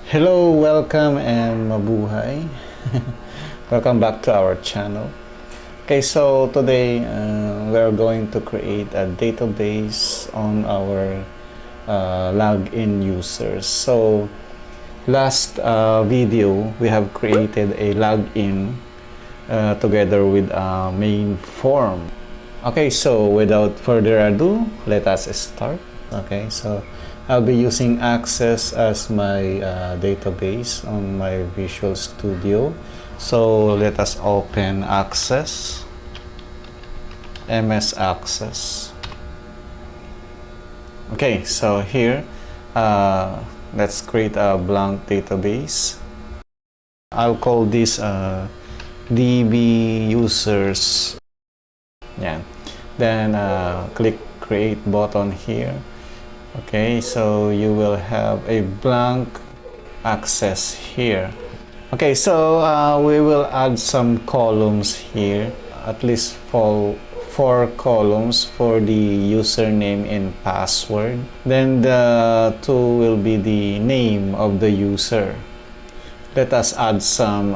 Hello, welcome and mabuhay. Welcome back to our channel. Okay, so today we're going to create a database on our login users. So last video we have created a login together with a main form. Okay, so without further ado, let us start. Okay, so I'll be using Access as my database on my Visual Studio. So let us open Access, MS Access. Okay, so here, let's create a blank database. I'll call this DB users. Yeah. Then click Create button here. Okay, so you will have a blank access here. Okay, so we will add some columns here, at least four columns for the username and password. Then the two will be the name of the user. Let us add some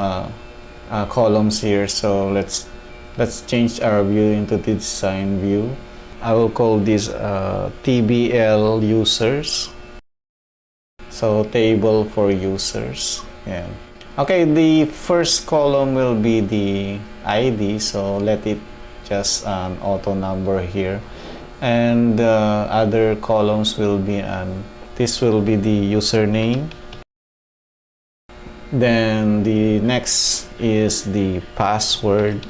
columns here. So let's change our view into the design view. I will call this TBL users. So table for users. Yeah. Okay, the first column will be the ID. So let it just an auto number here. And the other columns will be this will be the username. Then the next is the password.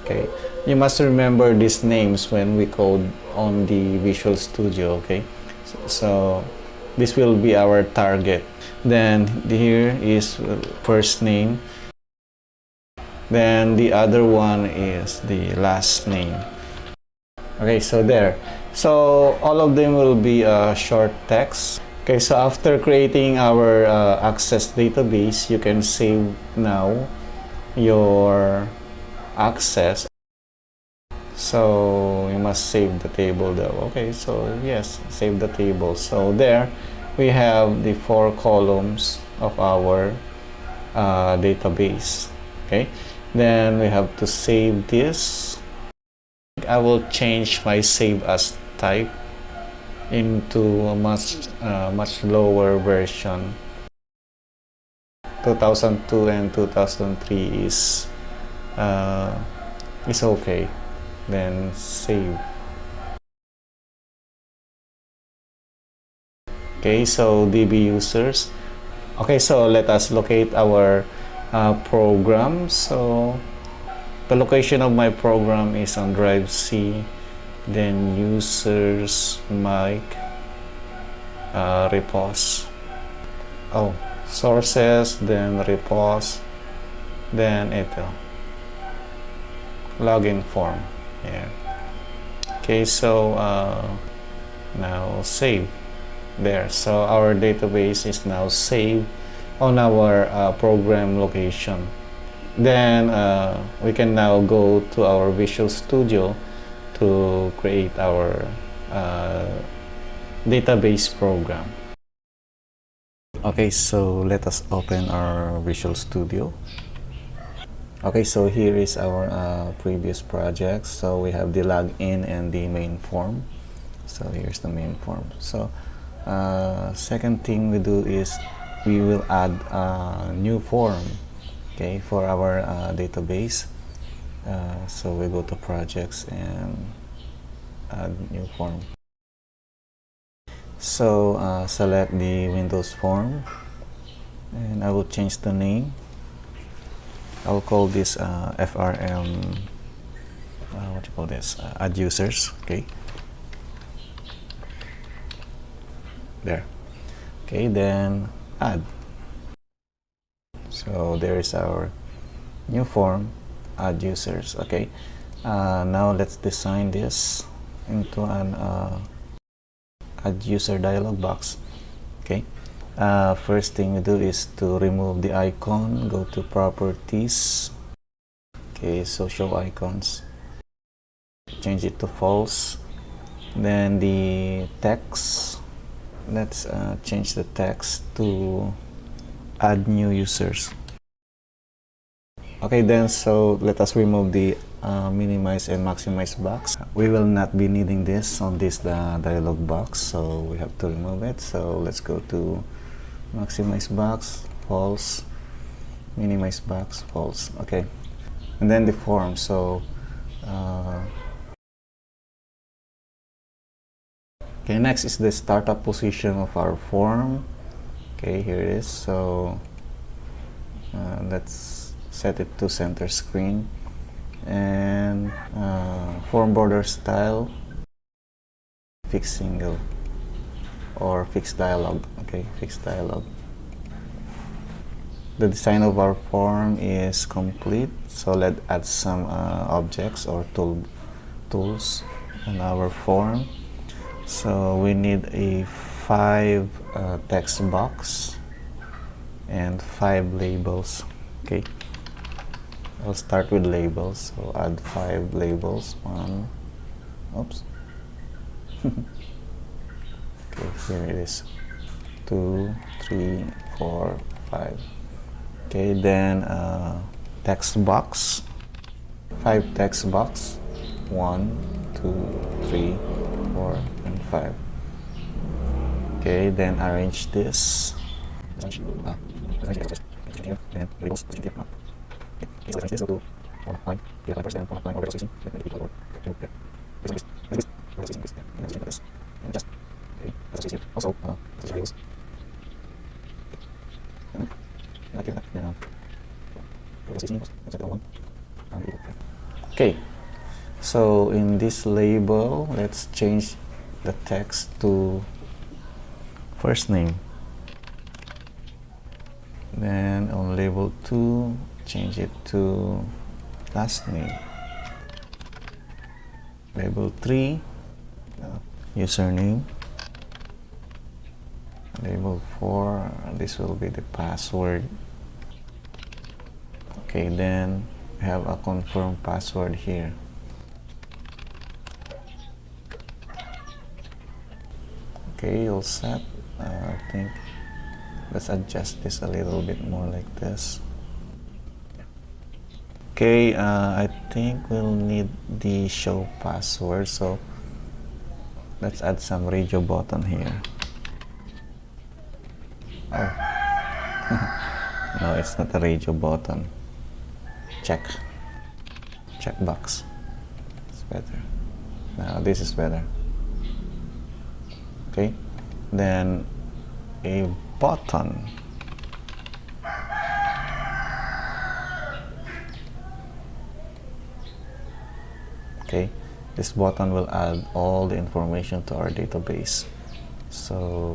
Okay. You must remember these names when we code on the Visual Studio, okay? So this will be our target. Then here is first name. Then the other one is the last name. Okay, so there. So all of them will be short text. Okay, so after creating our Access database, you can save now your Access. So you must save the table though. Okay, so yes, save the table. So there we have the four columns of our database. Okay, then we have to save this. I will change my save as type into a much lower version. 2002 and 2003 is okay. Then save. Okay, so DB users. Okay, so let us locate our program. So the location of my program is on drive C. Then users mic repos. Oh, sources. Then repos. Then ito login form. Yeah. Okay, so now save there. So our database is now saved on our program location. Then we can now go to our Visual Studio to create our database program. Okay, so let us open our Visual Studio. Okay, so here is our previous project. So we have the login and the main form. So here's the main form. So second thing we do is we will add a new form, okay, for our database. So we go to projects and add new form. So select the Windows form and I will change the name. I'll call this FRM, what you call this, add users. Okay, there. Okay, then add. So there is our new form, add users. Okay, now let's design this into an add user dialog box. Okay, first thing we do is to remove the icon. Go to properties. Okay, so show icons, change it to false. Then the text, let's change the text to add new users. Okay, then so let us remove the minimize and maximize box. We will not be needing this on this dialog box, so we have to remove it. So let's go to maximize box, false, minimize box, false. Okay, and then the form. So okay, next is the startup position of our form. Okay, here it is. So let's set it to center screen, and form border style fixed single or fixed dialog. Okay, fixed dialog. The design of our form is complete, so let's add some objects or tools in our form. So we need a 5 text box and 5 labels. Okay, I'll start with labels. So add 5 labels. Oops. Okay, here it is. 2, 3, 4, 5. Okay, then text box. 5 text box. 1, 2, 3, 4, and 5. Okay, then arrange this. Okay, so in this label, let's change the text to first name. Then on label 2, change it to last name. Label 3, username. Label 4, this will be the password. Okay, then we have a confirm password here. Okay, all set. I think let's adjust this a little bit more like this. Okay, I think we'll need the show password, so let's add some radio button here. Oh. No, it's not a radio button. Checkbox. It's better. Now this is better. Okay, then a button. Okay, this button will add all the information to our database. So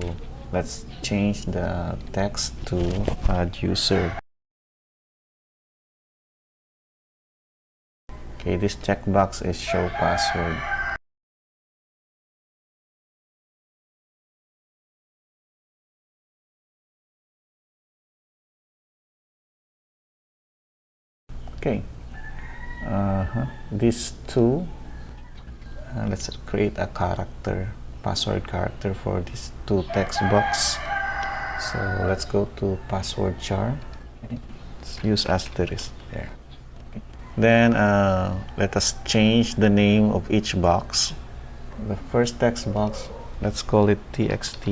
let's change the text to add user. Okay, this checkbox is show password. Okay, these two, let's create a character, password character for these 2 text box. So let's go to password char. Let's use asterisk there. Then let us change the name of each box. The first text box, let's call it txt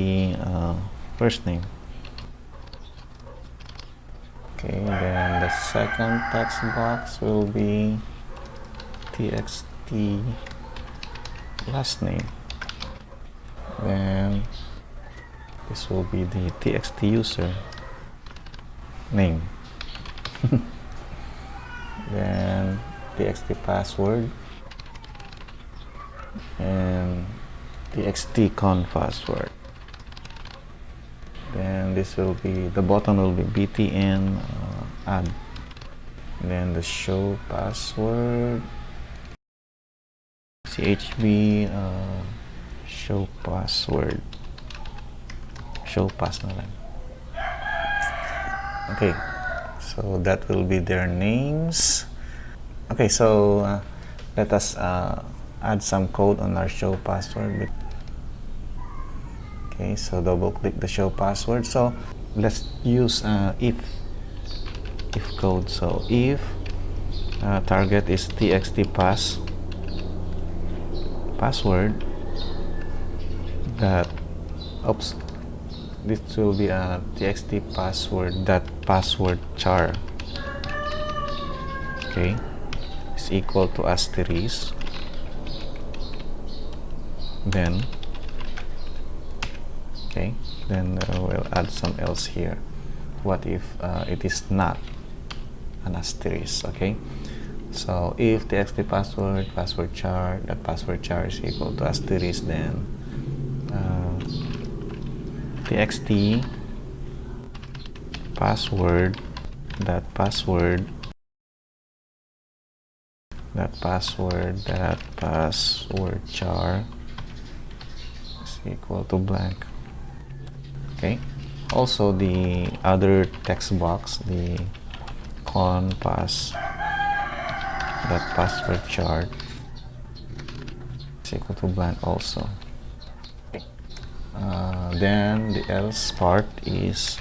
first name. Okay, then the second text box will be txt last name. Then this will be the txt user name. Then txt password and txt conf password. Then this will be, the button will be btn add. Then the show password, chb show password, show pass na lang. Okay, so that will be their names. Okay, so let us add some code on our show password. Okay, so double click the show password. So let's use if code. So if target is txt password that oops this will be a txt password that password char, okay, is equal to asterisk. Then okay, then we'll add some else here. What if it is not an asterisk? Okay, so if txt password char that password char is equal to asterisk, then txt password that password char is equal to blank. Okay, also the other text box, the that password char is equal to blank also. Okay. Then the else part is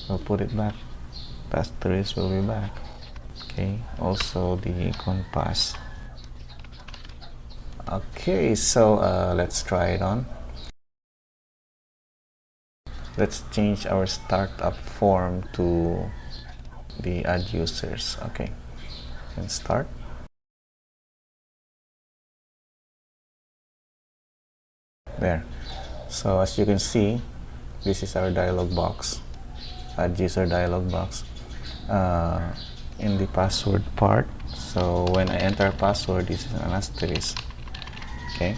we'll put it back, the asterisk will be back. Okay, also the compass. Okay, so let's try it on. Let's change our startup form to the add users. Okay, and start. There. So as you can see, this is our dialog box, add user dialog box. In the password part, so when I enter password, this is an asterisk. Okay,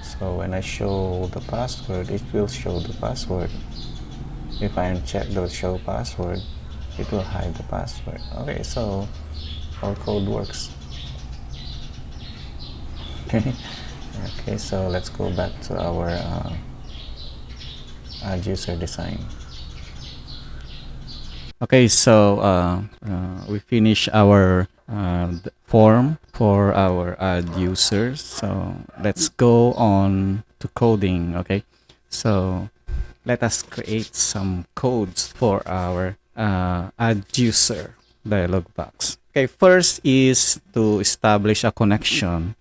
so when I show the password, it will show the password. If I uncheck the show password, it will hide the password. Okay, so our code works. Okay, okay, so let's go back to our add user design. Okay, so we finish our form for our add users. So let's go on to coding. Okay, so let us create some codes for our add user dialog box. Okay, first is to establish a connection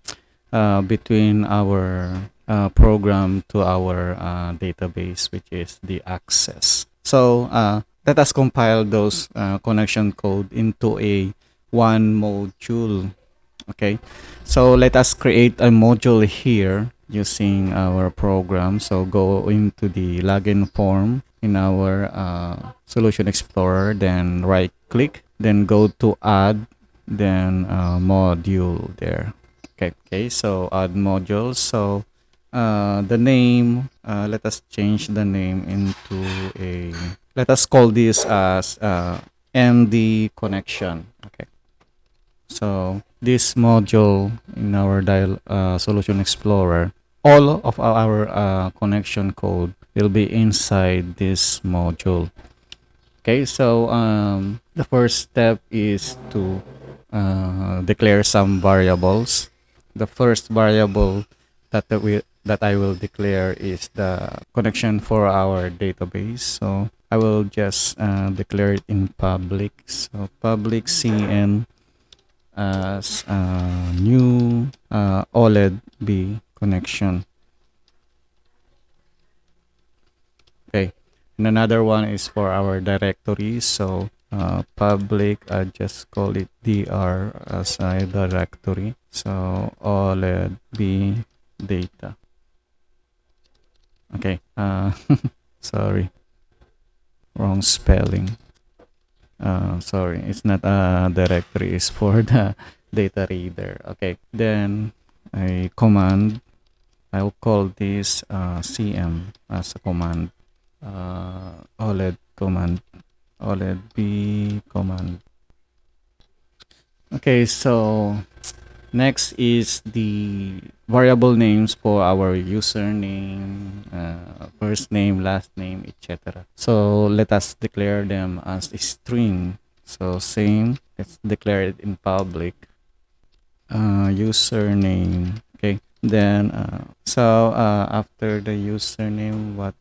between our program to our database, which is the access. So let us compile those connection code into a one module. Okay, so let us create a module here using our program. So go into the login form in our Solution Explorer, then right click, then go to add, then module there. Okay, so add modules. So the name, let us change the name into let us call this as MD connection. Okay, so this module in our Solution Explorer, all of our connection code will be inside this module. Okay, so the first step is to declare some variables. The first variable that I will declare is the connection for our database. So I will just declare it in public. So public cn as new OLED B connection. Okay, and another one is for our directory. So public, I just call it dr as a directory. So OLED B data. Okay, sorry, wrong spelling. Sorry, it's not a directory, it's for the data reader. Okay, then a command, I'll call this cm as a command, OLED command, OLED B command. Okay, so next is the variable names for our username, first name, last name, etc. So let us declare them as a string. So same, let's declare it in public. Username. Okay, then so after the username, what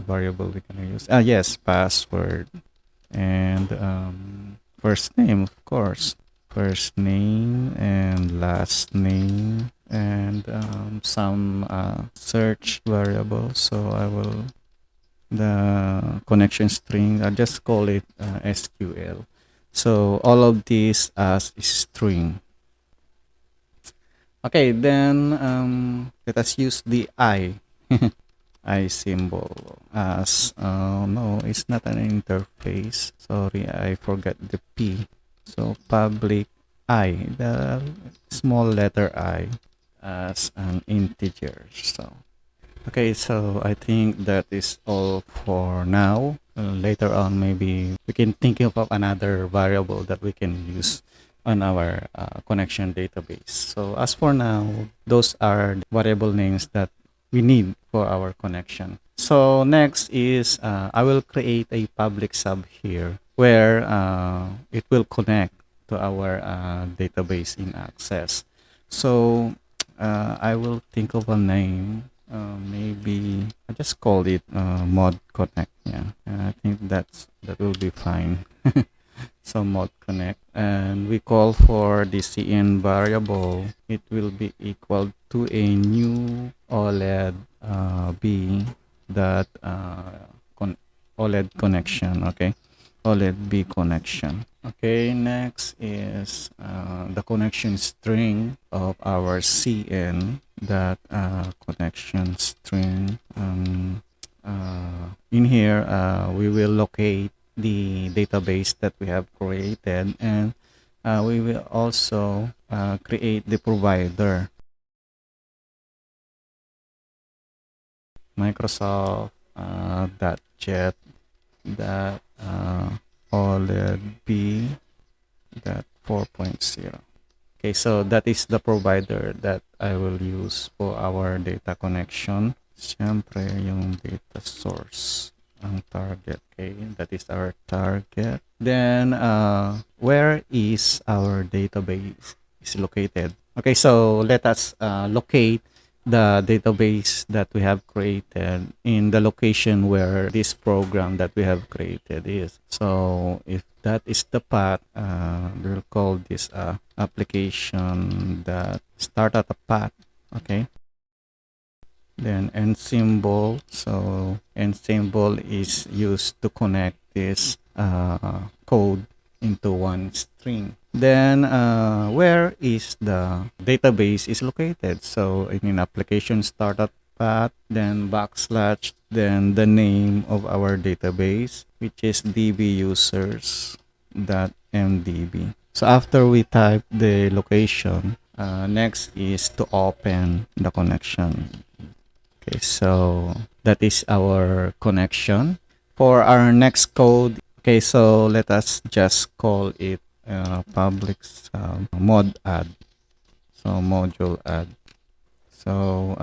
variable we can use? Yes, password and first name, of course. First name and last name and some search variable. So I will the connection string. I'll just call it SQL. So all of these as string. Okay, then let us use the I. I symbol as no, it's not an interface. Sorry, I forgot the P. So public I, the small letter I as an integer. So okay, so I think that is all for now. Later on, maybe we can think of another variable that we can use on our connection database. So as for now, those are the variable names that we need for our connection. So next is I will create a public sub here where it will connect to our database in Access. So I will think of a name. Maybe I just call it mod connect. Yeah, I think that will be fine. So mod connect, and we call for the cin variable. It will be equal to a new OLED b dot OLED connection. Okay, OLED b connection. Okay, next is the connection string of our cn that connection string. In here, we will locate the database that we have created, and we will also create the provider. Microsoft .jet OLED b 4.0. Okay, so that is the provider that I will use for our data connection. Siyempre, yung data source ang target. Okay, that is our target. Then, where is our database is located? Okay, so let us locate the database that we have created in the location where this program that we have created is. So if that is the path, we'll call this application that start at a path. Okay, then end symbol. So end symbol is used to connect this code into one string. Then where is the database is located? So in application startup path, then backslash, then the name of our database, which is dbusers.mdb. So after we type the location, next is to open the connection. Okay, so that is our connection. For our next code, okay, so let us just call it public mod add. So module add. So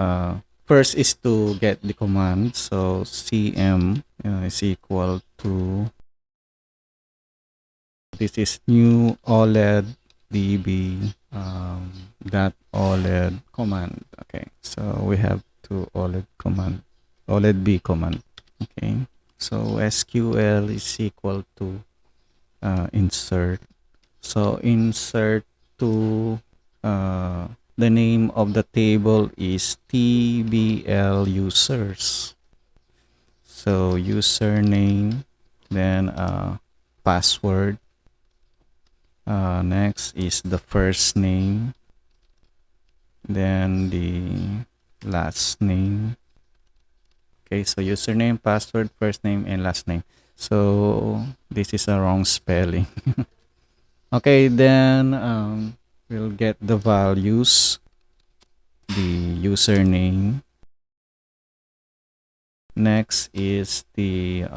first is to get the command. So cm is equal to, this is new OLED db that OLED command. Okay, so we have to OLED command, OLED b command. Okay, so SQL is equal to insert. So insert to the name of the table is tbl users. So username, then password. Next is the first name, then the last name. Okay, so username, password, first name, and last name. So this is a wrong spelling. Okay, then we'll get the values, the username. Next is the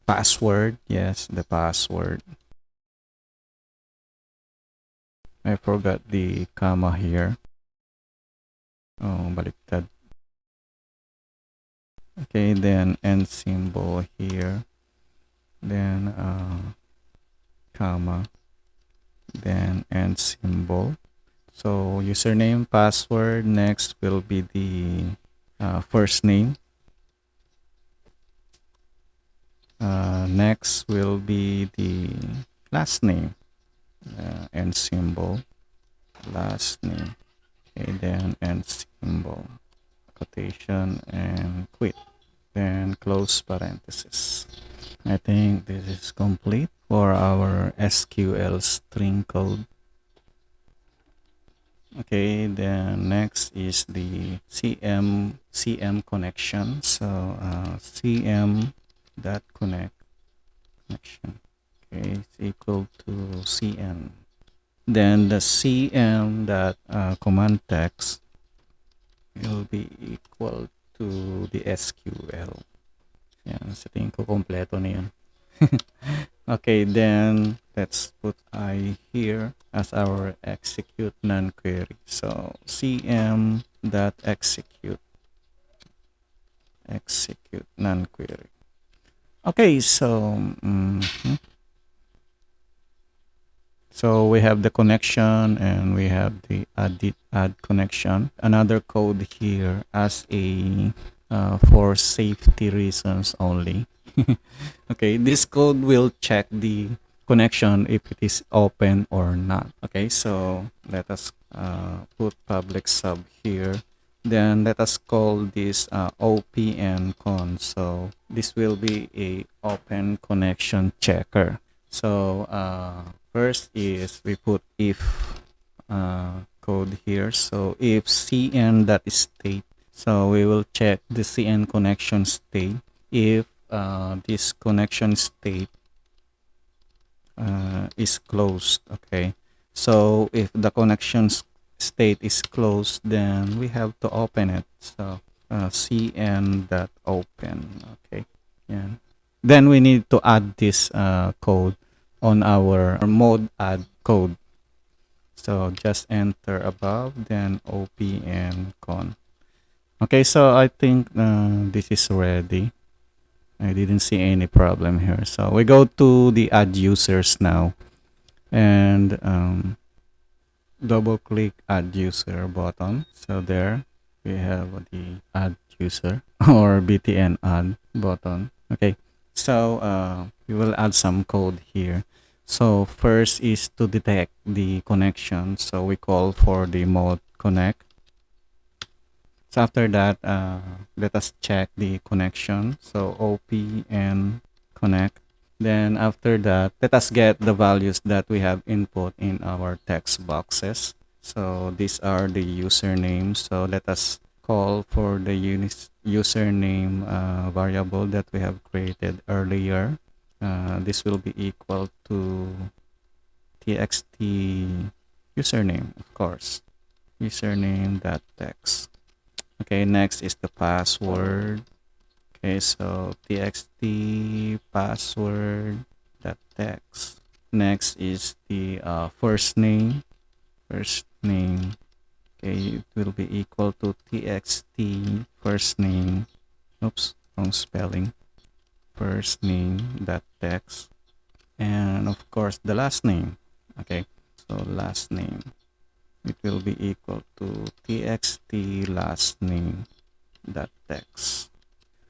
password. Yes, the password. I forgot the comma here. Oh, baliktad. Okay, then end symbol here. Then comma. Then end symbol. So username, password. Next will be the first name. Next will be the last name and symbol. Last name. Okay, then and symbol. Quotation and quit. Then close parenthesis. I think this is complete for our SQL string code. Okay, then next is the CM connection. So CM dot connection. Okay, it's equal to CN. Then the CM dot command text will be equal to the SQL. Yan, sa tingin ko kompleto na yan. Okay, then let's put I here as our execute non-query. So cm dot execute non-query. Okay, so so we have the connection and we have the add connection. Another code here as a for safety reasons only. Okay, this code will check the connection if it is open or not. Okay, so let us put public sub here. Then let us call this OPN con. So this will be a open connection checker. So first is we put if code here. So if cn that is state, so we will check the cn connection state. If this connection state is closed. Okay, so if the connection state is closed, then we have to open it. So cn dot open. Okay, yeah. Then we need to add this code on our mode add code. So just enter above, then opn con. Okay, so I think this is ready. I didn't see any problem here. So we go to the add users now and double click add user button. So there we have the add user or btn add button. Okay, so we will add some code here. So first is to detect the connection. So we call for the mode connect. So after that, let us check the connection. So OPN connect. Then after that, let us get the values that we have input in our text boxes. So these are the usernames. So let us call for the username variable that we have created earlier. This will be equal to txt username, of course. Username.text. Okay, next is the password. Okay, so txt password that text. Next is the first name. Okay, it will be equal to txt first name. Oops, wrong spelling. First name that text. And of course the last name. Okay, so last name. It will be equal to txt last name that text.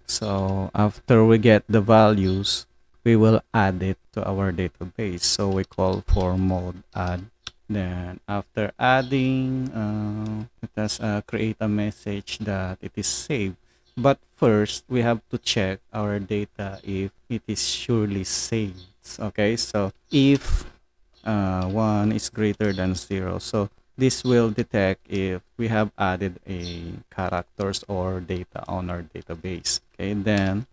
So after we get the values, we will add it to our database. So we call for mode add. Then after adding, let us create a message that it is saved. But first, we have to check our data if it is surely saved. Okay, so if 1 is greater than 0, so this will detect if we have added a characters or data on our database. Okay, then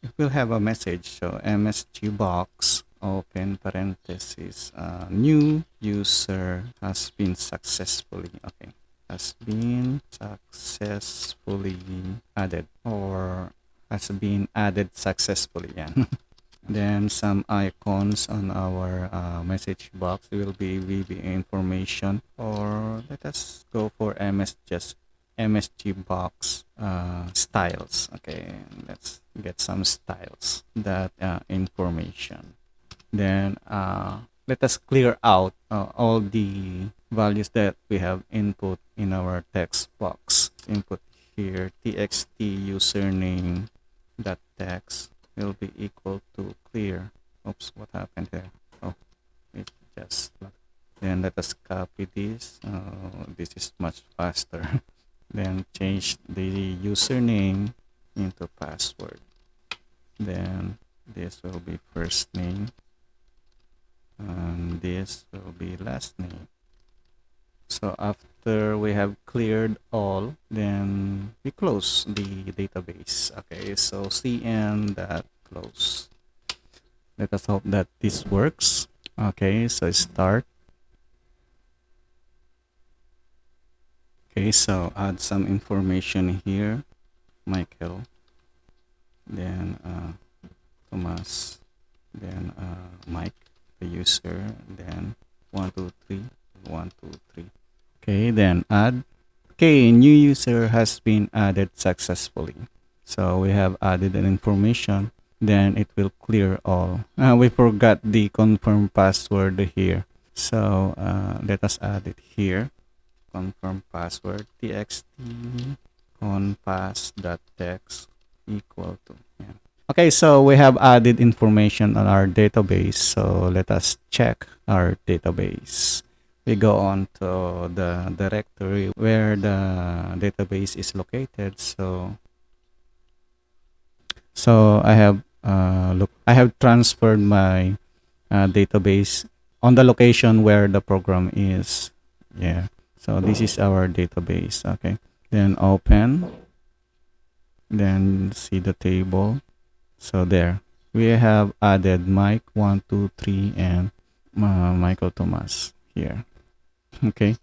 it will have a message. So MSG box open parenthesis new user has been successfully added or has been added successfully. Yeah. Then some icons on our message box will be VB information, or let us go for MSG box styles. Okay, let's get some styles that information. Then let us clear out all the values that we have input in our text box. Input here txt username dot text will be equal to clear. Oops, what happened here? Oh, it just, then let us copy this. This is much faster. Then change the username into password. Then this will be first name and this will be last name. So after we have cleared all, then we close the database. Okay, so cm that close. Let us hope that this works. Okay, so start. Okay, so add some information here. Michael, then Thomas, then Mike, the user, then 123, 123. Okay, then add. Okay, new user has been added successfully. So we have added an information, then it will clear all. We forgot the confirm password here. So let us add it here. Confirm password txt conpass.text equal to, yeah. Okay, so we have added information on our database. So let us check our database. We go on to the directory where the database is located. So I have I have transferred my database on the location where the program is. Yeah. So this is our database. Okay. Then open. Then see the table. So there we have added Mike 123 and Michael Thomas here. Okay.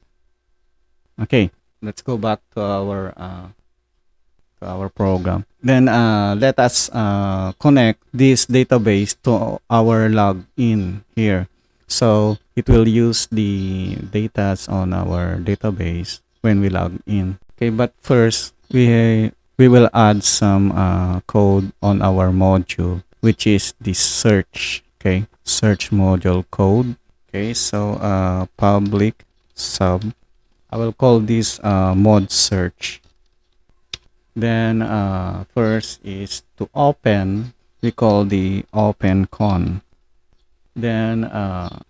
Okay. Let's go back to our program. Then let us connect this database to our login here. So it will use the data on our database when we log in. Okay, but first we will add some code on our module, which is the search. Okay, search module code. Okay, so public sub. I will call this mod search. Then first is to open. We call the open con. Then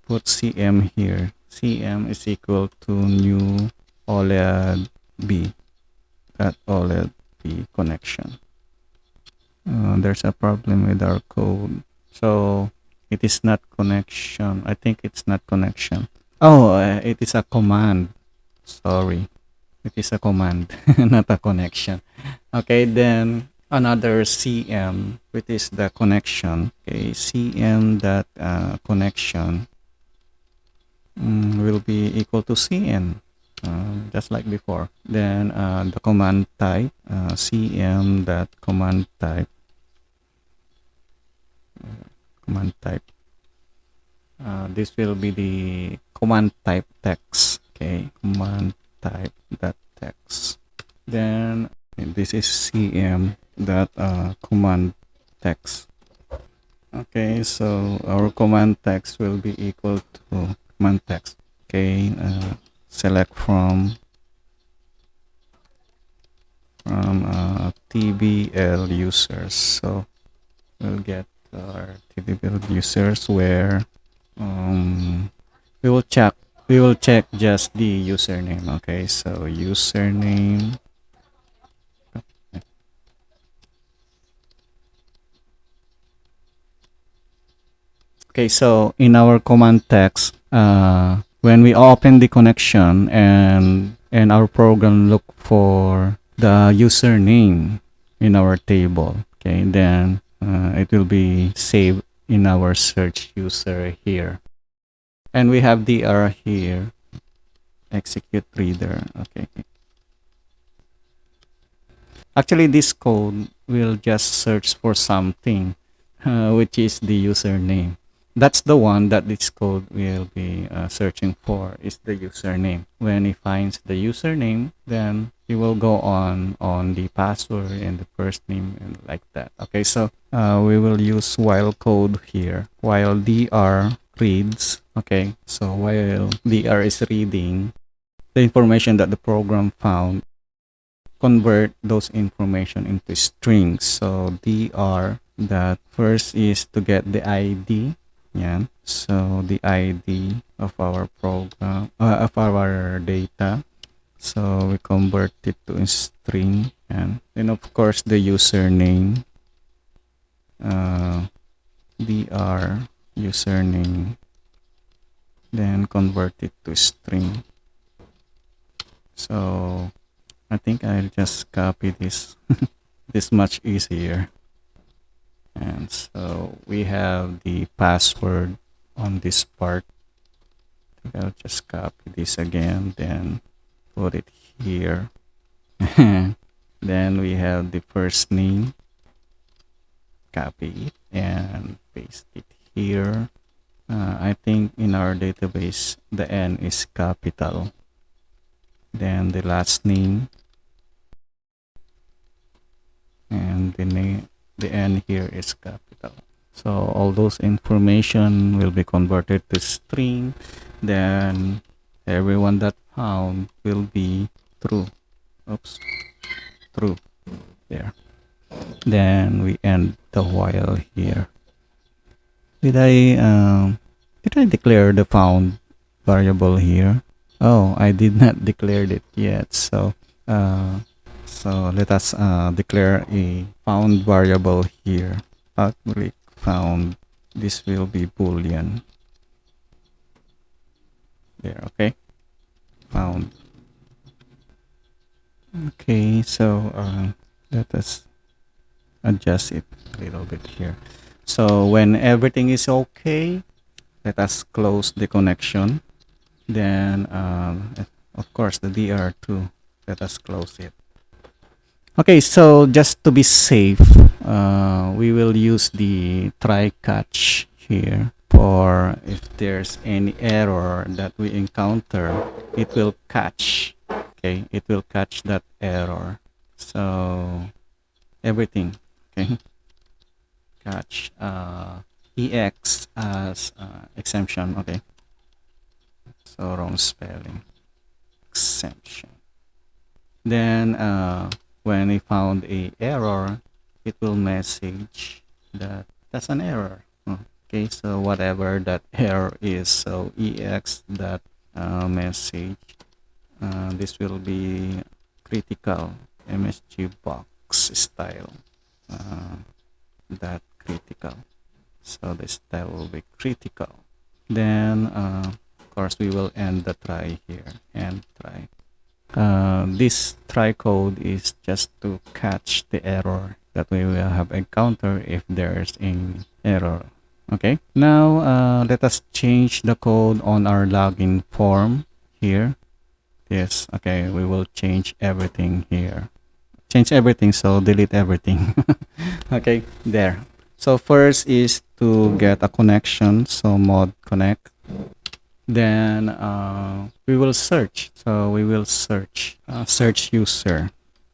put cm here. Cm is equal to new OLED B. That OLED B connection. There's a problem with our code. So it is not connection. I think it's not connection. Oh, it is a command. Sorry. It is a command, not a connection. Okay, then another cm, which is the connection. Okay, cm that connection will be equal to cn, just like before. Then the command type, cm that command type, this will be the command type text. Okay, command type that text. Then this is cm that command text. Okay, so our command text will be equal to command text. Okay, select from tbl users. So we'll get our tbl users where we will check just the username. Okay, so username. Okay, so in our command text, when we open the connection and our program look for the username in our table, okay, then it will be saved in our search user here. And we have dr here, execute reader. Okay. Actually, this code will just search for something, which is the username. That's the one that this code will be searching for, is the username. When it finds the username, then it will go on the password and the first name and like that. Okay, so we will use while code here, while dr reads. Okay, so while DR is reading the information that the program found, convert those information into strings. So DR, that first is to get the ID. Yeah, so the ID of our program, of our data. So we convert it to a string, and then of course the username, dr username, then convert it to string. So I think I'll just copy this. This much easier. And so we have the password on this part. I'll just copy this again, then put it here. Then we have the first name, copy it and paste it here. I think in our database the N is capital. Then the last name, and the N here is capital. So all those information will be converted to string. Then everyone that found will be true. Oops, true. There. Then we end the while here. Did I declare the found variable here? Oh, I did not declare it yet. So let us declare a found variable here. Public found. This will be boolean. There, okay. Found. Okay, so let us adjust it a little bit here. So when everything is okay, let us close the connection. Then of course the DR2, let us close it. Okay, so just to be safe, we will use the try catch here. For if there's any error that we encounter, it will catch. Okay, it will catch that error. So everything, okay, catch ex as exemption. Okay, so wrong spelling, exemption. Then when we found a error, it will message that that's an error. Okay, so whatever that error is, so ex that message, this will be critical MSG box style, that critical. So the style will be critical. Then of course we will end the try here, and try. This try code is just to catch the error that we will have encountered if there's an error. Okay, now let us change the code on our login form here. Yes, okay, we will change everything here. Change everything, so delete everything. Okay, there. So first is to get a connection, so mod connect. Then we will search. So we will search user.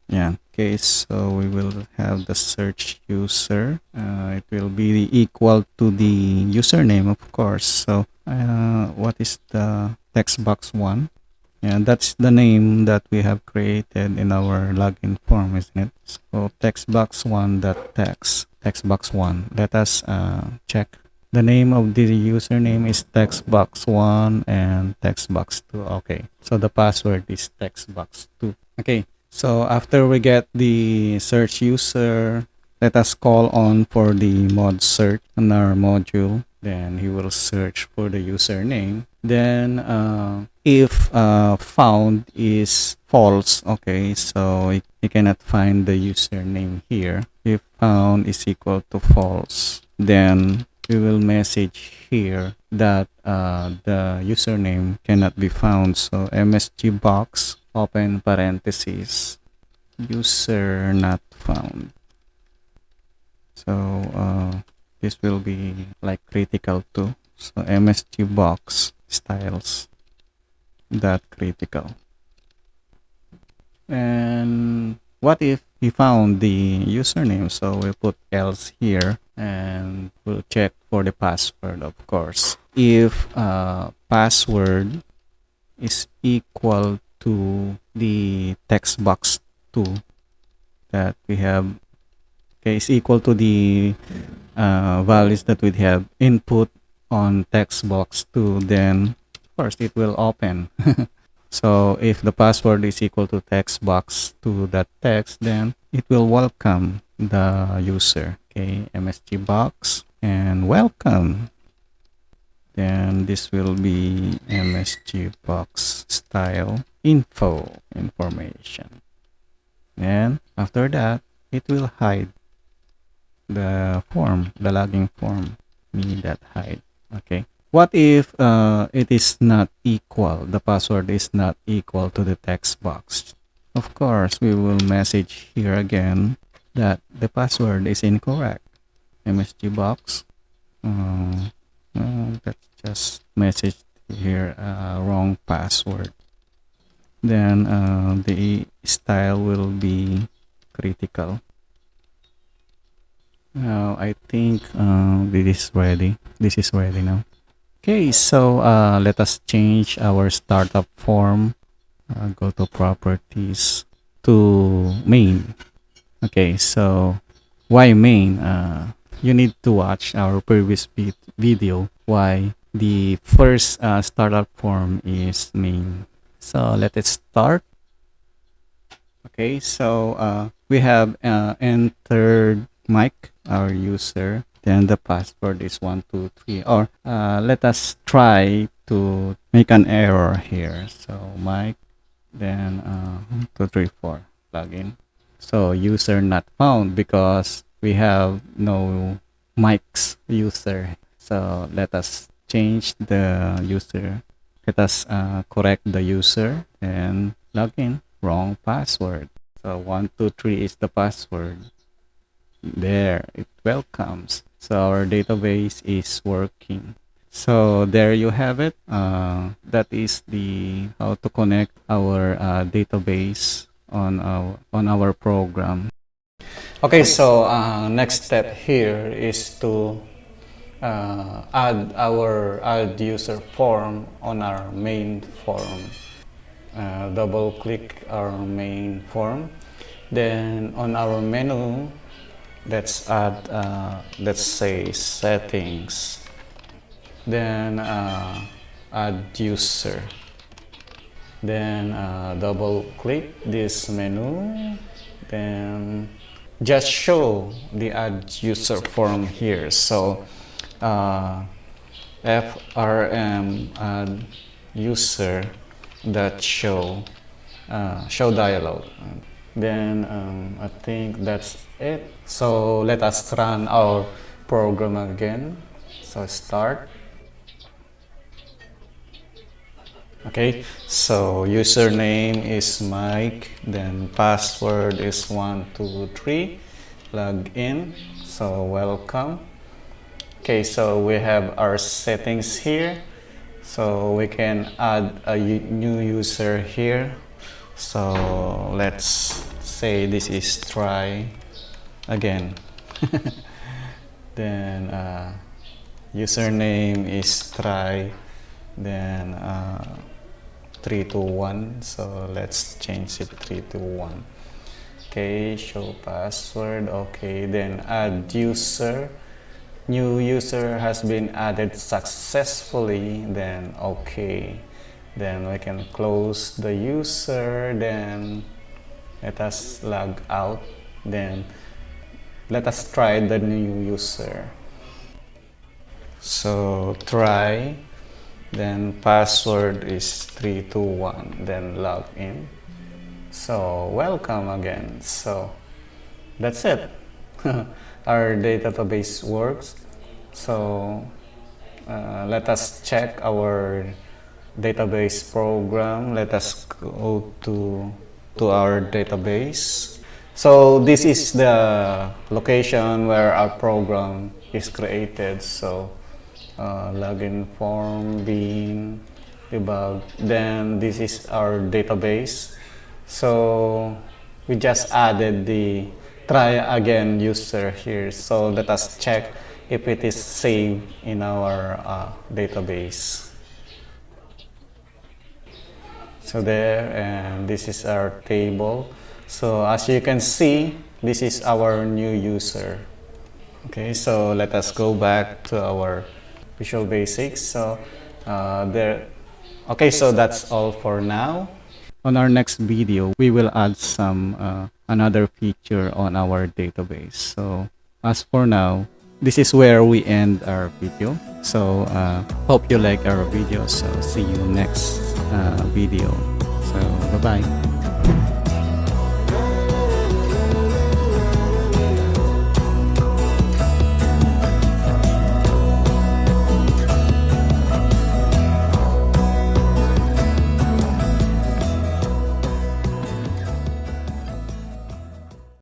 Yeah. Okay. So we will have the search user. It will be equal to the username, of course. So what is the text box one? Yeah, that's the name that we have created in our login form, isn't it? So textbox1 dot textbox1. Let us check. The name of the username is textbox1 and textbox2. Okay, so the password is textbox2. Okay, so after we get the search user, let us call on for the mod search on our module. Then he will search for the username. Then if found is false, okay, so he cannot find the username here. If found is equal to false, then we will message here that the username cannot be found. So MSG box open parentheses, user not found. So this will be like critical too. So MSG box styles that critical. And what if he found the username? So we put else here and we'll check for the password, of course. if password is equal to the text box 2 that we have, okay, is equal to the values that we have input on text box 2, then of course it will open. So if the password is equal to text box to that text, then it will welcome the user. Okay, MSG box and welcome. Then this will be MSG box style information. And after that, it will hide the form, the login form, meaning that hide. Okay. What if it is not equal, the password is not equal to the text box? Of course, we will message here again that the password is incorrect. MSG box. Let's just message here wrong password. Then the style will be critical. Now I think this is ready. This is ready now. Okay, so let us change our startup form. Go to properties to main. Okay, so why main? You need to watch our previous video why the first startup form is main. So let us start. Okay, so we have entered Mike, our user. Then the password is 123. Or let us try to make an error here. So Mike, then 234 login. So user not found because we have no Mike's user. So let us change the user. Let us correct the user and login. Wrong password. So 123 is the password. There, it welcomes. So our database is working. So there you have it. That is the how to connect our database on our program. Okay, so next step here is to add user form on our main form. Double click our main form. Then on our menu, let's add, let's say settings. Then add user. Then double click this menu. Then just show the add user form here. So FRM add user that show dialog. Then I think that's it. So let us run our program again. So start. Okay, so username is Mike, then password is 123, log in, so welcome. Okay, so we have our settings here, so we can add a new user here. So let's say this is try again. Then username is try, then 321, so let's change it 321. Okay, show password. Okay, then add user. New user has been added successfully. Then okay, then we can close the user. Then let us log out. Then let us try the new user. So try. Then password is 321, then log in. So welcome again. So that's it. Our database works. So let us check our database program. Let us go to our database. So this is the location where our program is created. So login form, bean, debug. Then this is our database. So we just added the try again user here. So let us check if it is saved in our database. So there, and this is our table. So as you can see, this is our new user. Okay, so let us go back to our Visual Basics. So okay, so that's all for now. On our next video, we will add some another feature on our database. So as for now, this is where we end our video. So hope you like our video. So see you next video. So bye bye.